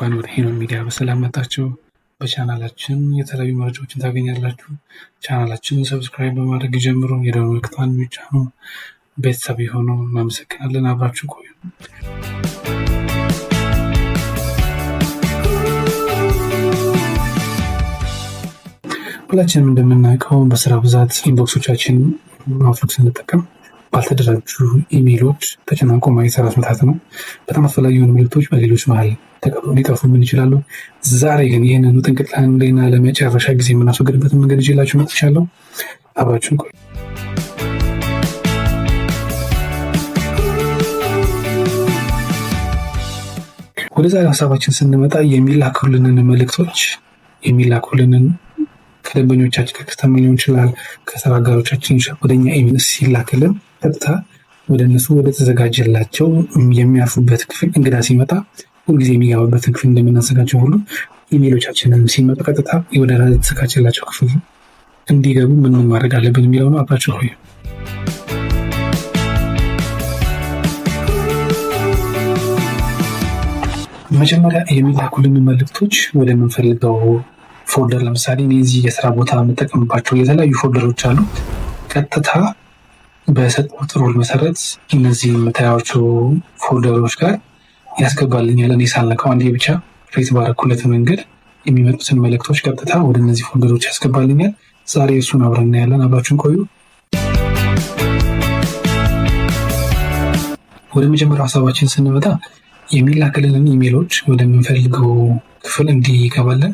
እንኳን ወደ ሄኖክ ሚዲያ በሰላም መጣችሁ። በቻናላችን የተለያዩ መረጃዎችን ታገኛላችሁ። ቻናላችንን ሰብስክራይብ በማድረግ ጀምሮ የደወል ምልክቱን ይጫኑ። ቤተሰብ ይሁኑ። እናመሰግናለን። አብራችሁ ቆዩ። ሁላችንም እንደምናውቀው በስራ ብዛት ኢንቦክሶቻችን አውትሉክ ስንጠቀም ባልተደራጁ ኢሜይሎች ተጨናንቆ ማየት ራስ ምታት ነው። በጣም አስፈላጊ የሆኑ መልዕክቶች በሌሎች መሀል ተቀብለው ሊጠፉ ምን ይችላሉ። ዛሬ ግን ይህንን ጥንቅጥ ለአንዴና ለመጨረሻ ጊዜ የምናስወግድበትን መንገድ ይዤላችሁ መጥቻለሁ። አብራችሁን ቆዩ። ወደ ዛሬ ሀሳባችን ስንመጣ የሚላኩልንን መልዕክቶች ከደንበኞቻችን ከከስተመር ሊሆን ይችላል፣ ከስራ አጋሮቻችን ወደኛ ኢሜል ሲላክልን ቀጥታ ወደ እነሱ ወደ ተዘጋጀላቸው የሚያርፉበት ክፍል እንግዳ ሲመጣ ሁልጊዜ የሚገባበትን ክፍል እንደምናዘጋጀው ሁሉ ኢሜሎቻችንን ሲመጡ ቀጥታ ወደ ተዘጋጀላቸው ክፍል እንዲገቡ ምን ማድረግ አለብን የሚለው ነው። አብራችሁ ቆዩ። መጀመሪያ የሚላኩልን መልዕክቶች ወደምንፈልገው ፎልደር፣ ለምሳሌ እዚህ የስራ ቦታ የምጠቀምባቸው የተለያዩ ፎልደሮች አሉ። ቀጥታ በሰጠሁት ሩል መሰረት እነዚህ የምታያቸው ፎልደሮች ጋር ያስገባልኛል። እኔ ሳልነካው አንዴ ብቻ ክሬት ባረኩለት መንገድ የሚመጡትን መልዕክቶች ቀጥታ ወደ እነዚህ ፎልደሮች ያስገባልኛል። ዛሬ እሱን አብረን እናያለን። አብራችሁን ቆዩ። ወደ መጀመሪያው ሀሳባችን ስንመጣ የሚላክልንን ኢሜሎች ወደምንፈልገው ክፍል እንዲገባለን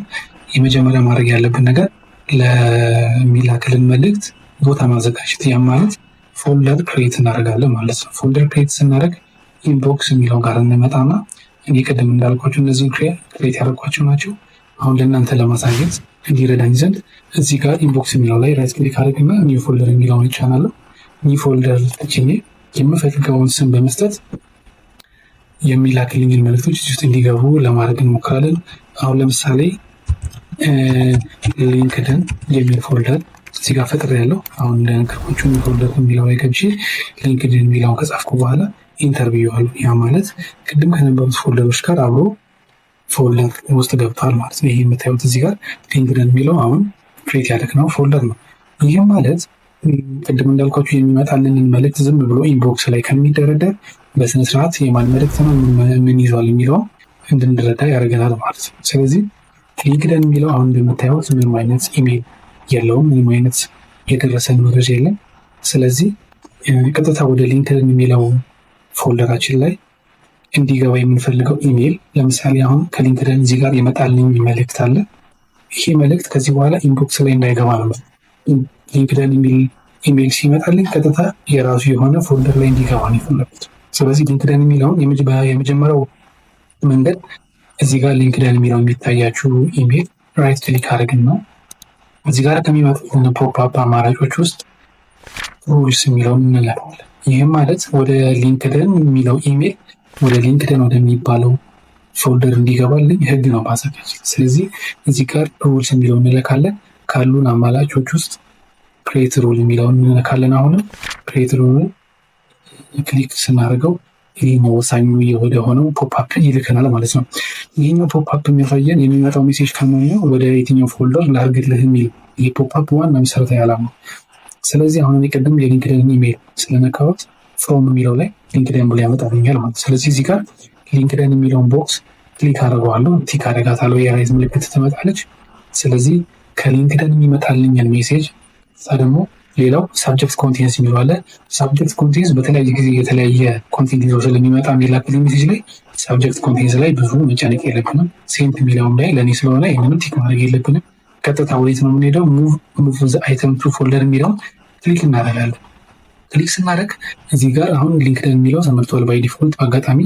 የመጀመሪያ ማድረግ ያለብን ነገር ለሚላክልን መልዕክት ቦታ ማዘጋጀት። ያ ማለት ፎልደር ክሬት እናደርጋለን ማለት ነው። ፎልደር ክሬት ስናደርግ ኢንቦክስ የሚለው ጋር እንመጣና እኔ ቅድም እንዳልኳቸው እነዚህን ክሬት ያደረኳቸው ናቸው። አሁን ለእናንተ ለማሳየት እንዲረዳኝ ዘንድ እዚህ ጋር ኢንቦክስ የሚለው ላይ ራይት ክሊክ አድርግና ኒው ፎልደር የሚለውን ይጫናለሁ። ኒው ፎልደር ተጭኜ የምፈልገውን ስም በመስጠት የሚላክልኝን መልዕክቶች ውስጥ እንዲገቡ ለማድረግ እንሞክራለን። አሁን ለምሳሌ ሊንክድን የሚል ፎልደር እዚህ ጋር ፈጥሬ ያለው። አሁን እንደነገርኳችሁ ፎልደር የሚለው ላይ ገብቼ ሊንክድን የሚለውን ከጻፍኩ በኋላ ኢንተርቪው አሉ። ያ ማለት ቅድም ከነበሩት ፎልደሮች ጋር አብሮ ፎልደር ውስጥ ገብቷል ማለት ነው። ይህ የምታዩት እዚህ ጋር ሊንክድን የሚለው አሁን ክሬት ያደረግነው ፎልደር ነው። ይህም ማለት ቅድም እንዳልኳችሁ የሚመጣልንን መልዕክት ዝም ብሎ ኢንቦክስ ላይ ከሚደረደር በስነስርዓት የማን መልዕክት ነው ምን ይዟል የሚለው እንድንረዳ ያደርገናል ማለት ነው። ስለዚህ ሊንክድን የሚለው አሁን እንደምታዩት ምንም አይነት ኢሜል የለውም፣ ምንም አይነት የደረሰን መረጃ የለም። ስለዚህ ቀጥታ ወደ ሊንክድን የሚለው ፎልደራችን ላይ እንዲገባ የምንፈልገው ኢሜል፣ ለምሳሌ አሁን ከሊንክድን እዚህ ጋር የመጣልኝ መልዕክት አለ። ይሄ መልዕክት ከዚህ በኋላ ኢንቦክስ ላይ እንዳይገባ ነው። ሊንክድን የሚል ኢሜል ሲመጣልኝ ቀጥታ የራሱ የሆነ ፎልደር ላይ እንዲገባ ነው የፈለጉት። ስለዚህ ሊንክድን የሚለውን የመጀመሪያው መንገድ እዚህ ጋር ሊንክድን የሚለው የሚታያችሁ ኢሜል ራይት ክሊክ አድርግና እዚህ ጋር ከሚመጡት ፖፕ አማራጮች ውስጥ ሩልስ የሚለውን እንላለን። ይህም ማለት ወደ ሊንክድን የሚለው ኢሜል ወደ ሊንክድን ወደሚባለው ፎልደር እንዲገባልኝ ህግ ነው ማዘጋጀት። ስለዚህ እዚህ ጋር ሩልስ የሚለውን እንለካለን። ካሉን አማራጮች ውስጥ ክሬት ሩል የሚለውን እንለካለን። አሁንም ክሬት ሩል ክሊክ ስናደርገው ይህ ወሳኙ ወደ ሆነው ፖፕአፕ ይልከናል ማለት ነው። ይህኛው ፖፕአፕ የሚያሳየን የሚመጣው ሜሴጅ ከመሆኑ ወደ የትኛው ፎልደር ላድርግልህ የሚል ይህ ፖፕአፕ ዋና መሰረታዊ ዓላማ። ስለዚህ አሁን ቅድም የሊንክድን ኢሜል ስለነካሁት ፍሮም የሚለው ላይ ሊንክድን ብሎ ያመጣልኛል ማለት። ስለዚህ እዚህ ጋር ሊንክድን የሚለውን ቦክስ ክሊክ አደርገዋለሁ፣ ቲክ አደርጋታለሁ፣ የራይት ምልክት ትመጣለች። ስለዚህ ከሊንክድን የሚመጣልኛል ሜሴጅ ደግሞ ሌላው ሳብጀክት ኮንቴንስ የሚለው አለ። ሳብጀክት ኮንቴንስ በተለያየ ጊዜ የተለያየ ኮንቴንት ይዞ ስለሚመጣ የሚላክልኝ ሜሴጅ ላይ ሳብጀክት ኮንቴንስ ላይ ብዙ መጨነቅ የለብንም። ሴንት የሚለውም ላይ ለእኔ ስለሆነ ይህንንም ቲክ ማድረግ የለብንም። ቀጥታ ወዴት ነው የምንሄደው? ሙቭ ዘ አይተም ቱ ፎልደር የሚለውን ክሊክ እናደርጋለን። ክሊክ ስናደርግ እዚህ ጋር አሁን ሊንክድን የሚለው ተመርቷል ባይ ዲፎልት በአጋጣሚ።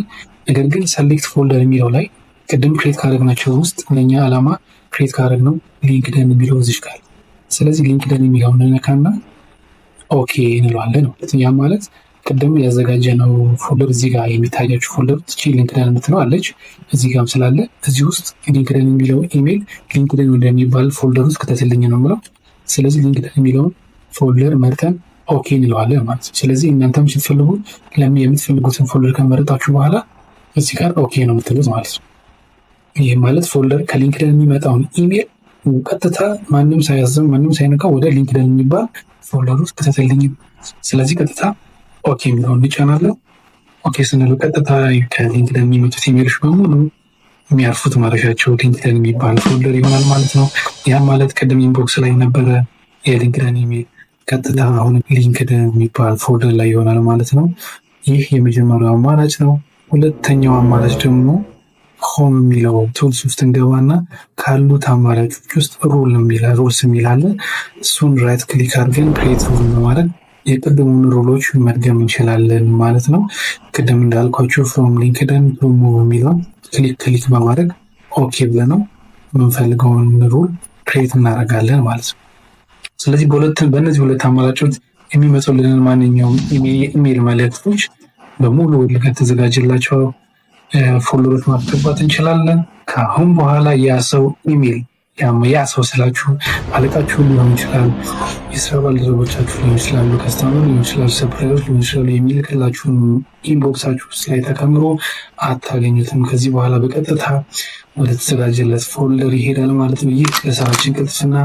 ነገር ግን ሰሌክት ፎልደር የሚለው ላይ ቅድም ክሬት ካደረግናቸው ውስጥ ለእኛ ዓላማ ክሬት ካደረግነው ሊንክድን የሚለው እዚህ ጋር። ስለዚህ ሊንክድን የሚለውን እንነካና ኦኬ እንለዋለን ማለት ነው። ያ ማለት ቅድም ያዘጋጀነው ፎልደር እዚህ ጋር የሚታያችሁ ፎልደር ሊንክድን የምትለው አለች። እዚህ ጋርም ስላለ እዚህ ውስጥ ሊንክድን የሚለው ኢሜል ሊንክድን ወደሚባል ፎልደር ውስጥ ከተትልኝ ነው የምለው። ስለዚህ ሊንክድን የሚለውን ፎልደር መርጠን ኦኬ እንለዋለን ማለት ነው። ስለዚህ እናንተም ስትፈልጉ የምትፈልጉትን ፎልደር ከመረጣችሁ በኋላ እዚህ ጋር ኦኬ ነው የምትሉት ማለት ነው። ይህ ማለት ፎልደር ከሊንክድን የሚመጣውን ኢሜል ቀጥታ ማንም ሳያዘው ማንም ሳይነካው ወደ ሊንክድን የሚባል ፎልደር ውስጥ ከተተልኝ። ስለዚህ ቀጥታ ኦኬ የሚለውን እንጫናለን። ኦኬ ስንል ቀጥታ ከሊንክድን የሚመጡት ኢሜሎች በሙሉ የሚያርፉት ማረፊያቸው ሊንክድን የሚባል ፎልደር ይሆናል ማለት ነው። ያም ማለት ቅድም ኢንቦክስ ላይ ነበረ የሊንክድን ኢሜል ቀጥታ አሁን ሊንክድን የሚባል ፎልደር ላይ ይሆናል ማለት ነው። ይህ የመጀመሪያው አማራጭ ነው። ሁለተኛው አማራጭ ደግሞ ሆም የሚለው ቱልስ ውስጥ እንገባና ካሉት አማራጮች ውስጥ ሩልስ የሚል አለ። እሱን ራይት ክሊክ አድርገን ክሬት ሩል በማድረግ የቅድሙን ሩሎች መድገም እንችላለን ማለት ነው። ቅድም እንዳልኳቸው ፍሮም ሊንክድን ቱ ሙቭ የሚለውን ክሊክ በማድረግ ኦኬ ብለነው የምንፈልገውን ሩል ክሬት እናደርጋለን ማለት ነው። ስለዚህ በእነዚህ ሁለት አማራጮች የሚመጡልንን ማንኛውም ኢሜል መልእክቶች በሙሉ ከተዘጋጀላቸው ፎልደሮች ማስገባት እንችላለን። ከአሁን በኋላ ያ ሰው ኢሜል ያ ሰው ስላችሁ አለቃችሁ ሊሆን ይችላል፣ የስራ ባልደረቦቻችሁ ሊሆን ይችላሉ፣ ከስተመር ሊሆን ይችላል፣ ሰፕላዮች ሊሆን ይችላሉ። የሚልክላችሁን ኢንቦክሳችሁ ውስጥ ላይ ተከምሮ አታገኙትም። ከዚህ በኋላ በቀጥታ ወደ ተዘጋጀለት ፎልደር ይሄዳል ማለት ነው። ይህ ለስራችን ቅልጥፍና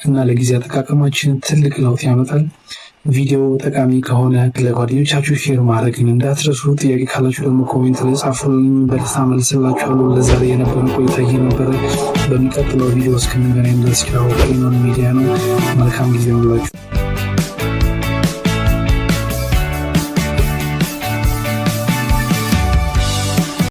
እና ለጊዜ አጠቃቀማችን ትልቅ ለውጥ ያመጣል። ቪዲዮ ጠቃሚ ከሆነ ለጓደኞቻችሁ ሼር ማድረግን እንዳትረሱ። ጥያቄ ካላችሁ ደግሞ ኮሜንት ላይ ጻፉልኝ፣ በደስታ መልስላችኋለሁ። ለዛሬ የነበረን ቆይታ ይሄ ነበረ። በሚቀጥለው ቪዲዮ እስክንገናኝ ድረስ ቻው። ሚዲያ ነው። መልካም ጊዜ ይሁንላችሁ።